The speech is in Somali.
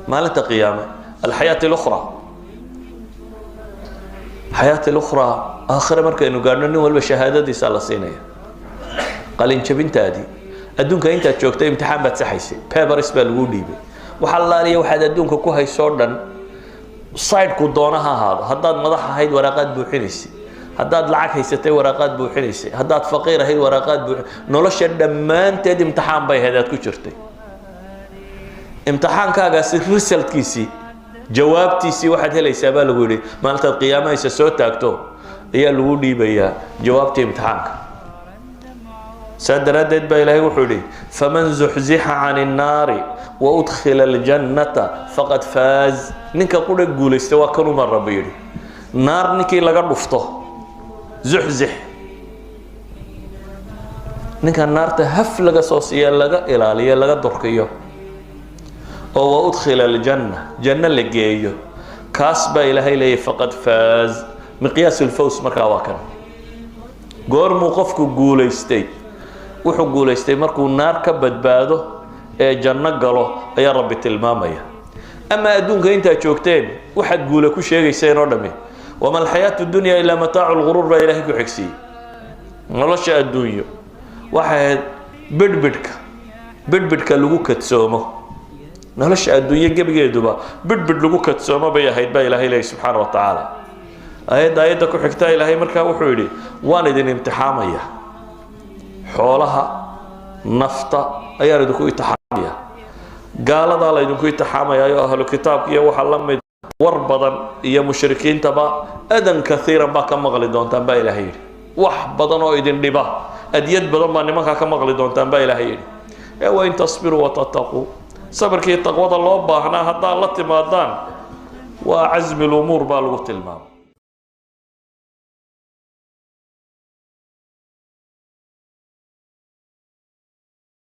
مالت قيامة الحياة الأخرى الحياة الأخرى آخر مركز إنه قالنا إنه والبشهادة دي سالسينية قال إن شبنت هذه أدونك أنت تشوكت امتحان بتسحيسي بيبر اسمه الودي بي وحلالي واحد أدونك كوهاي سوردن صايد كودونها هذا مضح هيد ورقات بوحنيسي هذا لعك هيستي ورقات بوحنيسي هذا فقير هيد ورقات نولش الدمان تدي امتحان باي هذا كشرتي امتحان كاغا رسالت كيسي جوابتيسي واحد هلا يسابا لغوري مالت القيامة يسسو تاكتو هي الودي بيا جوابتي امتحانك سادردد بإلهي وحولي فمن زحزح عن النار وأدخل الجنة فقد فاز نك قول يقول استوى كانوا مرة بيري نار نكي لغا رفته زحزح نك النار تهف لغا صوصية لغا إلالية لغا درقية وأدخل الجنة جنة لقية كاسب إلهي لي فقد فاز مقياس الفوز مكاواكا قور موقفك قول استي wuxuu guuleystay markuu naar ka badbaado ee janno galo ayaa rabbi tilmaamaya ama adduunka inta joogteen waxaad guule ku sheegayseen oo dhami wama alxayaatu dunya illa mataacu alghurur ba ilaahi ku xigsi nolosha adduunyo waxa bidbidka lagu kadsoomo nolosha adduunyo gabigeeduba bidbid lagu kadsoomo bay ahayd ba ilaahi leeyahay subhanahu wa ta'ala ayada ku xigta ilaahay markaa wuxuu yiri waan idin imtixaamaya xoolaha nafta ayaa idinku imtixaamaya gaalada la idinku imtixaamaya oo ahlu kitaabka iyo waxa la mid war badan iyo mushrikiinta ba adan kathiran ba ka maqli doontaan ba ilaahay wax badan oo idin dhiba adiyad badan ba nimanka ka maqli doontaan ba ilaahay ee waa in tasbiru wa tattaqu sabarkii taqwada loo baahnaa hadaa la timaadaan waa azmi al-umur ba lagu tilmaamo